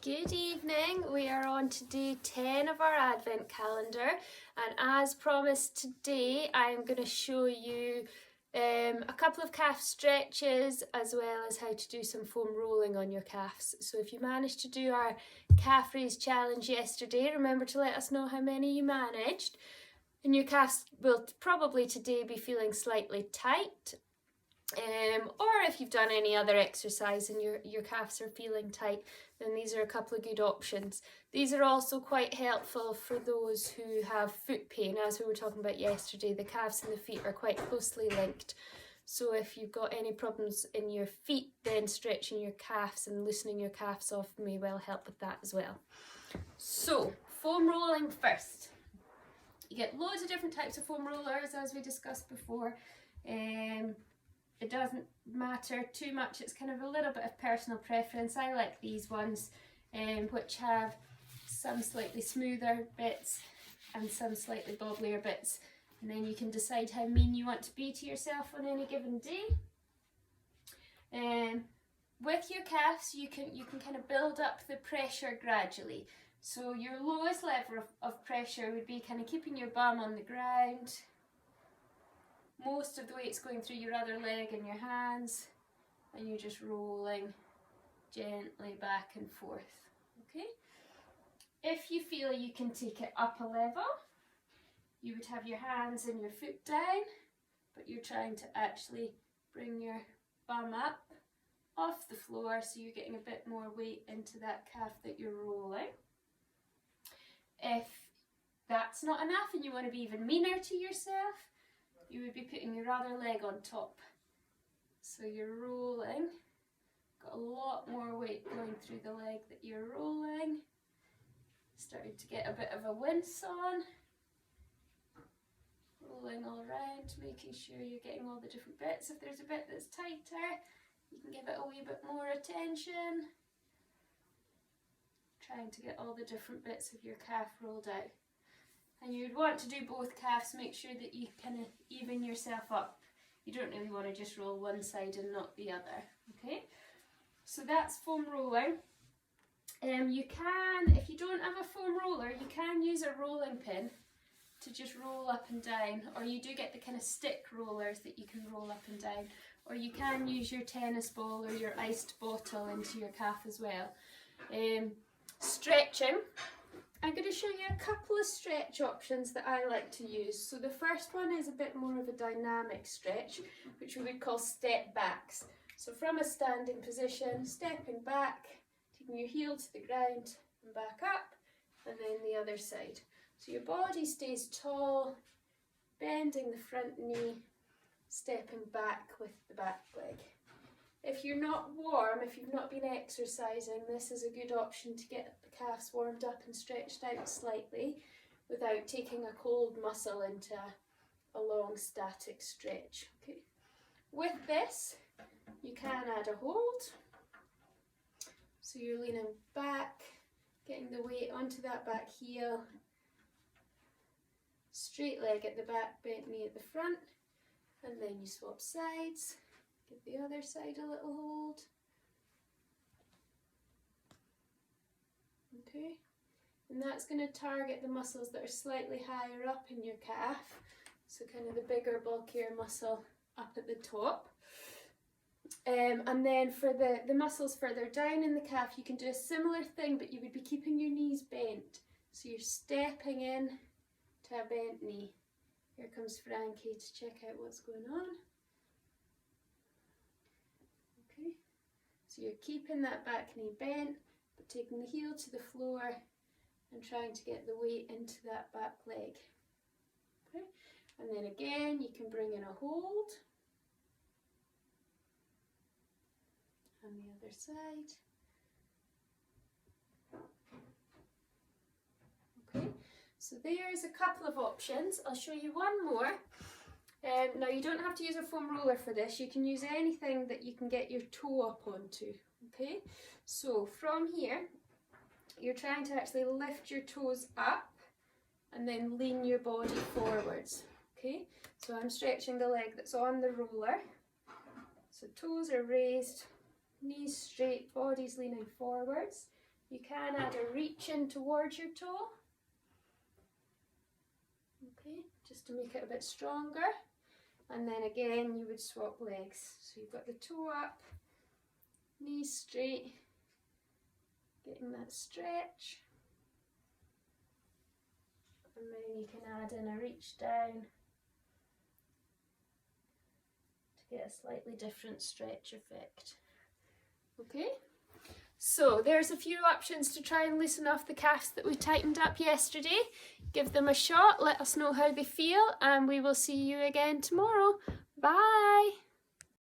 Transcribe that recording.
Good evening. We are on to day 10 of our Advent calendar, and as promised today I'm going to show you a couple of calf stretches as well as how to do some foam rolling on your calves. So if you managed to do our calf raise challenge yesterday, remember to let us know how many you managed. And your calves will probably today be feeling slightly tight. Or if you've done any other exercise and your calves are feeling tight, then these are a couple of good options. These are also quite helpful for those who have foot pain. As we were talking about yesterday, the calves and the feet are quite closely linked. So if you've got any problems in your feet, then stretching your calves and loosening your calves off may well help with that as well. So, foam rolling first. You get loads of different types of foam rollers, as we discussed before. It doesn't matter too much, it's kind of a little bit of personal preference. I like these ones which have some slightly smoother bits and some slightly bobblier bits, and then you can decide how mean you want to be to yourself on any given day. With your calves you can kind of build up the pressure gradually. So your lowest level of pressure would be kind of keeping your bum on the ground. Most of the weight's going through your other leg and your hands, and you're just rolling gently back and forth. Okay? If you feel you can take it up a level, you would have your hands and your foot down, but you're trying to actually bring your bum up off the floor so you're getting a bit more weight into that calf that you're rolling. If that's not enough and you want to be even meaner to yourself, you would be putting your other leg on top. So you're rolling, got a lot more weight going through the leg that you're rolling. Starting to get a bit of a wince on. Rolling all around, making sure you're getting all the different bits. If there's a bit that's tighter, you can give it a wee bit more attention. Trying to get all the different bits of your calf rolled out. And you'd want to do both calves, make sure that you kind of even yourself up. You don't really want to just roll one side and not the other, okay? So that's foam rolling. You can, if you don't have a foam roller, you can use a rolling pin to just roll up and down, or you do get the kind of stick rollers that you can roll up and down, or you can use your tennis ball or your iced bottle into your calf as well. Stretching. I'm going to show you a couple of stretch options that I like to use. So the first one is a bit more of a dynamic stretch, which we would call step backs. So from a standing position, stepping back, taking your heel to the ground and back up, and then the other side. So your body stays tall, bending the front knee, stepping back with the back leg. If you're not warm, if you've not been exercising, this is a good option to get the calves warmed up and stretched out slightly without taking a cold muscle into a long static stretch. Okay. With this, you can add a hold. So you're leaning back, getting the weight onto that back heel, straight leg at the back, bent knee at the front, and then you swap sides. Give the other side a little hold. Okay, and that's going to target the muscles that are slightly higher up in your calf. So kind of the bigger, bulkier muscle up at the top. And then for the muscles further down in the calf, you can do a similar thing, but you would be keeping your knees bent. So you're stepping in to a bent knee. Here comes Frankie to check out what's going on. So you're keeping that back knee bent, but taking the heel to the floor and trying to get the weight into that back leg. Okay, and then again you can bring in a hold. On the other side. Okay, so there's a couple of options. I'll show you one more. Now you don't have to use a foam roller for this, you can use anything that you can get your toe up onto, okay? So from here, you're trying to actually lift your toes up and then lean your body forwards, okay? So I'm stretching the leg that's on the roller, so toes are raised, knees straight, body's leaning forwards, You can add a reach in towards your toe. Okay, just to make it a bit stronger. And then again, you would swap legs. So you've got the toe up, knees straight, getting that stretch. And then you can add in a reach down to get a slightly different stretch effect. Okay, so there's a few options to try and loosen off the calves that we tightened up yesterday. Give them a shot, let us know how they feel, and we will see you again tomorrow. Bye!